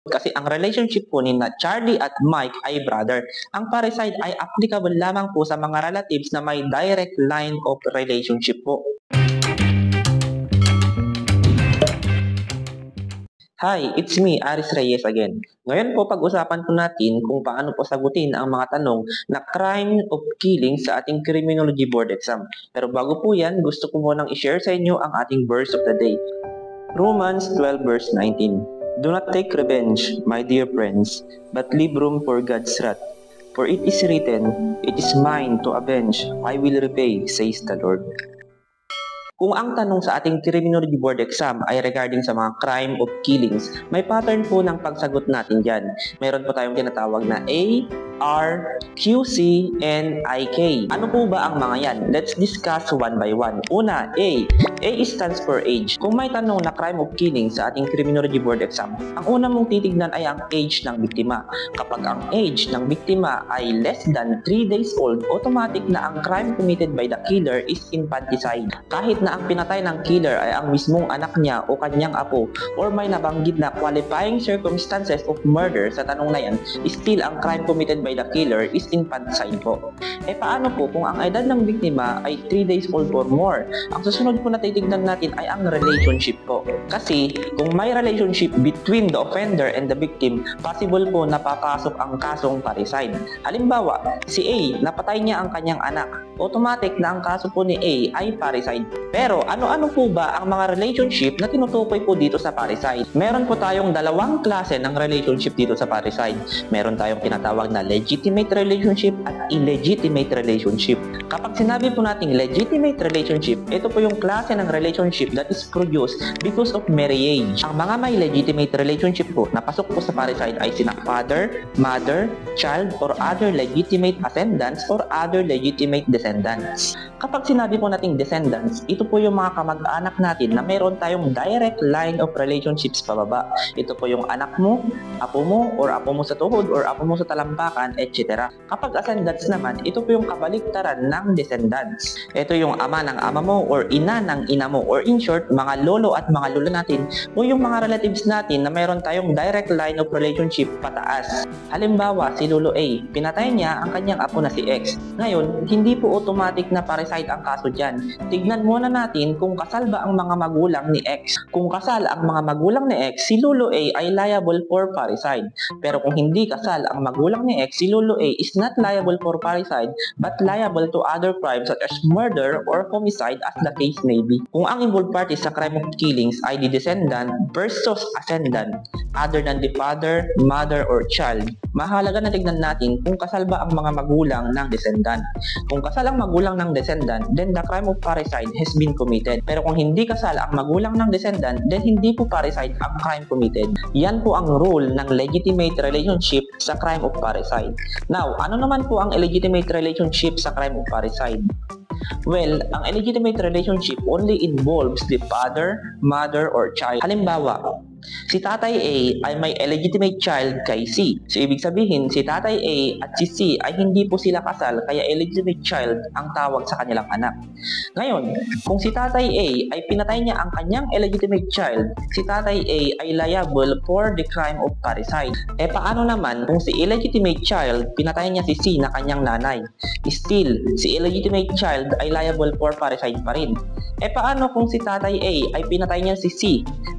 kasi ang relationship po ni na Charlie at Mike ay brother. Ang parricide ay applicable lamang po sa mga relatives na may direct line of relationship po. Hi, it's me, Aris Reyes again. Ngayon po pag-usapan po natin kung paano po sagutin ang mga tanong na crime of killing sa ating criminology board exam. Pero bago po yan, gusto ko munang i-share sa inyo ang ating verse of the day. Romans 12 verse 19. Do not take revenge, my dear friends, but leave room for God's wrath. For it is written, it is mine to avenge, I will repay, says the Lord. Kung ang tanong sa ating criminology board exam ay regarding sa mga crime of killings, may pattern po ng pagsagot natin dyan. Meron po tayong tinatawag na A, R, Q, C, and IK. Ano po ba ang mga yan? Let's discuss one by one. Una, A. A stands for age. Kung may tanong na crime of killing sa ating criminology board exam, ang una mong titignan ay ang age ng biktima. Kapag ang age ng biktima ay less than 3 days old, automatic na ang crime committed by the killer is infanticide. Kahit na ang pinatay ng killer ay ang mismong anak niya o kanyang apo, or may nabanggit na qualifying circumstances of murder sa tanong na yan, still ang crime committed by the killer is infanticide po. E paano po kung ang edad ng biktima ay 3 days old or more? Ang susunod po na titignan natin ay ang relationship po. Kasi kung may relationship between the offender and the victim, possible po napapasok ang kasong parricide. Halimbawa, si A, napatay niya ang kanyang anak. Automatic na ang kaso po ni A ay parricide. Pero ano-ano po ba ang mga relationship na tinutukoy po dito sa parricide? Meron po tayong dalawang klase ng relationship dito sa parricide. Meron tayong tinatawag na legitimate relationship at illegitimate relationship. Kapag sinabi po nating legitimate relationship, ito po yung klase ng relationship that is produced because of marriage. Ang mga may legitimate relationship po na pasok po sa parricide ay sina father, mother, child, or other legitimate ascendants or other legitimate descendants. Kapag sinabi po nating descendants, ito po yung mga kamag-anak natin na meron tayong direct line of relationships pababa. Ito po yung anak mo, apo mo, or apo mo sa tuhod, or apo mo sa talampakan, etc. Kapag ascendants naman, ito po yung kabaliktaran ng descendants. Ito yung ama ng ama mo, or ina ng ina mo, or in short, mga lolo at mga lolo natin, o yung mga relatives natin na meron tayong direct line of relationship pataas. Halimbawa, si Lolo A, pinatay niya ang kanyang apo na si X. Ngayon, hindi po automatic na parricide ang kaso dyan. Tignan muna natin kung kasal ba ang mga magulang ni X. Kung kasal ang mga magulang ni X, si Lolo A ay liable for parricide. Pero kung hindi kasal ang magulang ni X, si Lolo A is not liable for parricide but liable to other crimes such as murder or homicide as the case may be. Kung ang involved parties sa crime of killings ay the descendant versus ascendant other than the father, mother, or child, mahalaga na tignan natin kung kasal ba ang mga magulang ng descendant. Kung kasal ang magulang ng descendant, then the crime of parricide has been committed. Pero kung hindi kasal ang magulang ng descendant, then hindi po parricide ang crime committed. Yan po ang rule ng legitimate relationship sa crime of parricide. Now, ano naman po ang illegitimate relationship sa crime of parricide? Well, ang illegitimate relationship only involves the father, mother, or child. Halimbawa, si Tatay A ay may illegitimate child kay C. So, ibig sabihin, si Tatay A at si C ay hindi po sila kasal, kaya illegitimate child ang tawag sa kanilang anak. Ngayon, kung si Tatay A ay pinatay niya ang kanyang illegitimate child, si Tatay A ay liable for the crime of parricide. E paano naman kung si illegitimate child pinatay niya si C na kanyang nanay? Still, si illegitimate child ay liable for parricide pa rin. E paano kung si Tatay A ay pinatay niya si C?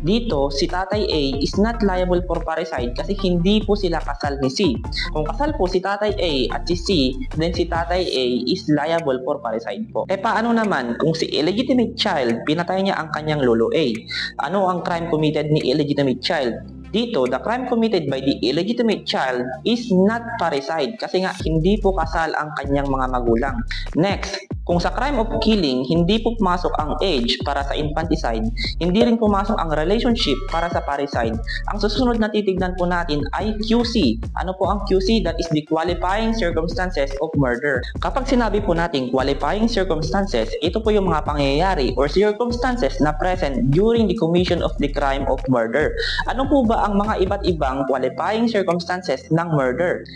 Dito, si Tatay A is not liable for parricide kasi hindi po sila kasal ni C. Kung kasal po si Tatay A at si C, then si Tatay A is liable for parricide po. E paano naman kung si illegitimate child pinatay niya ang kanyang lolo A? Ano ang crime committed ni illegitimate child? Dito, the crime committed by the illegitimate child is not parricide kasi nga hindi po kasal ang kanyang mga magulang. Next, kung sa crime of killing, hindi po pumasok ang age para sa infanticide, hindi rin pumasok ang relationship para sa parricide. Ang susunod na titignan po natin ay QC. Ano po ang QC? That is the qualifying circumstances of murder. Kapag sinabi po natin qualifying circumstances, ito po yung mga pangyayari or circumstances na present during the commission of the crime of murder. Ano po ba ang mga iba't ibang qualifying circumstances ng murder?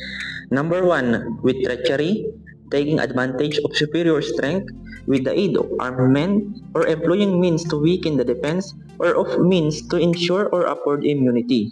Number 1, with treachery, taking advantage of superior strength with the aid of armed men, or employing means to weaken the defense, or of means to ensure or afford immunity.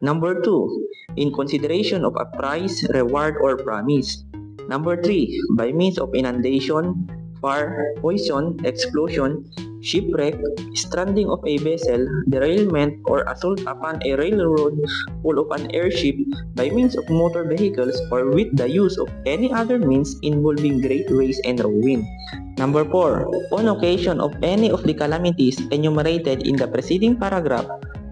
Number 2, in consideration of a price, reward, or promise. Number 3, by means of inundation, fire, poison, explosion, shipwreck, stranding of a vessel, derailment, or assault upon a railroad full of an airship by means of motor vehicles or with the use of any other means involving great waste and ruin. Number 4, on occasion of any of the calamities enumerated in the preceding paragraph,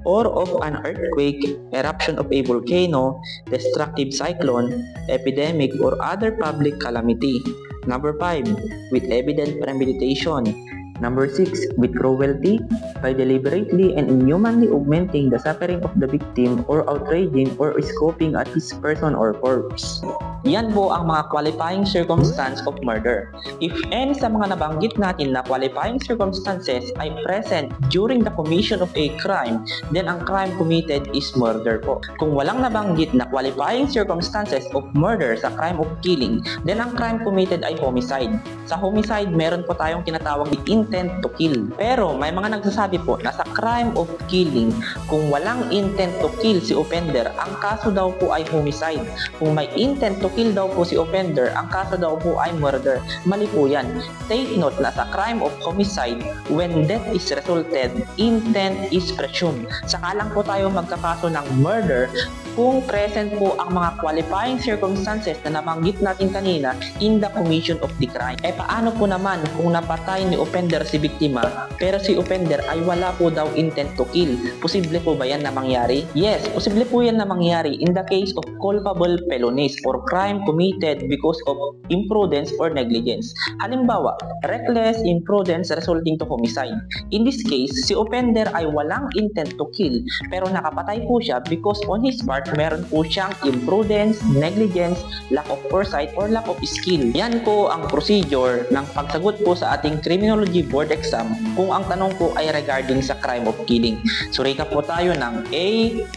or of an earthquake, eruption of a volcano, destructive cyclone, epidemic, or other public calamity. Number 5, with evident premeditation. Number 6, with cruelty, by deliberately and inhumanly augmenting the suffering of the victim or outraging or scoffing at his person or corpse. Yan po ang mga qualifying circumstance of murder. If any sa mga nabanggit natin na qualifying circumstances ay present during the commission of a crime, then ang crime committed is murder po. Kung walang nabanggit na qualifying circumstances of murder sa crime of killing, then ang crime committed ay homicide. Sa homicide, meron po tayong tinatawag na intent to kill. Pero may mga nagsasabi po na sa crime of killing, kung walang intent to kill si offender, ang kaso daw po ay homicide. Kung may intent to kill daw po si offender, ang kaso daw po ay murder. Mali po yan. Take note na sa crime of homicide, when death is resulted, intent is presumed. Saka lang po tayo magkakaso ng murder kung present po ang mga qualifying circumstances na nabanggit natin kanina in the commission of the crime. E paano po naman kung napatay ni offender si biktima, pero si offender ay wala po daw intent to kill? Posible po ba yan na mangyari? Yes, posible po yan na mangyari in the case of culpable felonies or crime committed because of imprudence or negligence. Halimbawa, reckless imprudence resulting to homicide. In this case, si offender ay walang intent to kill, pero nakapatay po siya because on his part, meron po siyang imprudence, negligence, lack of foresight, or lack of skill. Yan po ang procedure ng pagsagot po sa ating Criminology Board exam kung ang tanong po ay regarding sa crime of killing. So, recap po tayo ng A,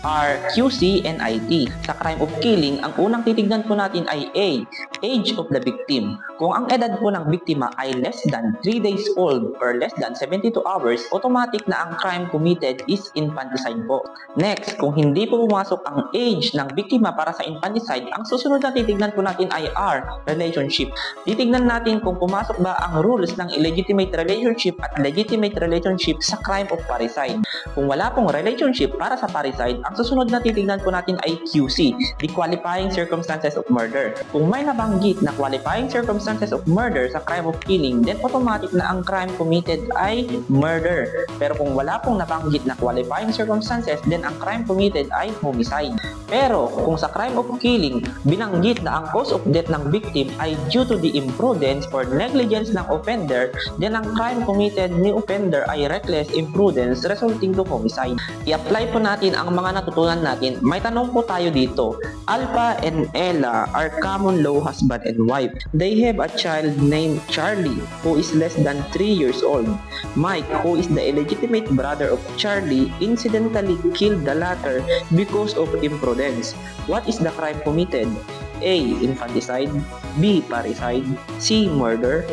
R, Q, C, and IT. Sa crime of killing, ang unang titignan po natin ay A, age of the victim. Kung ang edad po ng biktima ay less than 3 days old or less than 72 hours, automatic na ang crime committed is infanticide po. Next, kung hindi po pumasok ang age ng biktima para sa infanticide, ang susunod na titignan po natin ay R, relationship. Titignan natin kung pumasok ba ang rules ng illegitimate relationship at legitimate relationship sa crime of parricide. Kung wala pong relationship para sa parricide, ang susunod na titignan po natin ay QC, the qualifying circumstances of murder. Kung may nabanggit na qualifying circumstances of murder sa crime of killing, then automatic na ang crime committed ay murder. Pero kung wala pong nabanggit na qualifying circumstances, then ang crime committed ay homicide. Pero kung sa crime of killing, binanggit na ang cause of death ng victim ay due to the imprudence or negligence ng offender, then ang crime committed ni offender ay reckless imprudence resulting to homicide. I-apply po natin ang mga natutunan natin. May tanong po tayo dito. Alpha and Ella are common law husband and wife. They have a child named Charlie who is less than 3 years old. Mike, who is the illegitimate brother of Charlie, incidentally killed the latter because of imprudence. What is the crime committed? A. Infanticide, B. Parricide, C. Murder,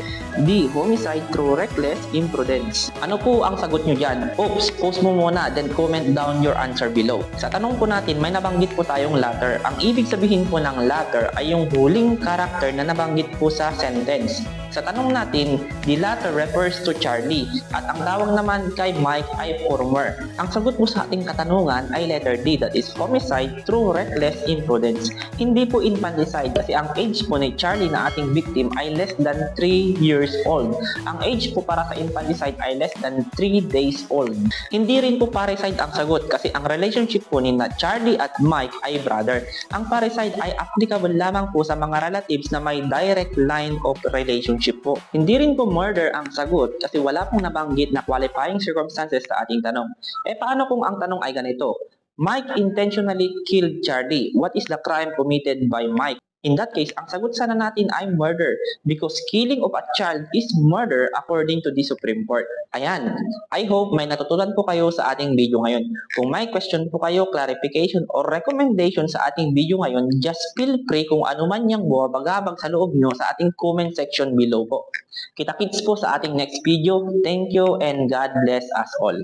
D. Homicide through reckless imprudence. Ano po ang sagot nyo dyan? Oops, post mo muna, then comment down your answer below. Sa tanong po natin, may nabanggit po tayong latter. Ang ibig sabihin po ng latter ay yung huling character na nabanggit po sa sentence. Sa tanong natin, the latter refers to Charlie at ang tawag naman kay Mike ay former. Ang sagot po sa ating katanungan ay letter D, that is homicide through reckless imprudence. Hindi po infanticide kasi ang age po ni Charlie na ating victim ay less than 3 years old. Ang age po para sa infanticide ay less than 3 days old. Hindi rin po parricide ang sagot kasi ang relationship po ni Charlie at Mike ay brother. Ang parricide ay applicable lamang po sa mga relatives na may direct line of relationship po. Hindi rin po murder ang sagot kasi wala pong nabanggit na qualifying circumstances sa ating tanong. E paano kung ang tanong ay ganito? Mike intentionally killed Charlie. What is the crime committed by Mike? In that case, ang sagot sana natin ay murder because killing of a child is murder according to the Supreme Court. Ayan. I hope may natutunan po kayo sa ating video ngayon. Kung may question po kayo, clarification, or recommendation sa ating video ngayon, just feel free kung ano man yung buwabagabag sa loob nyo sa ating comment section below po. Kita-kits po sa ating next video. Thank you and God bless us all.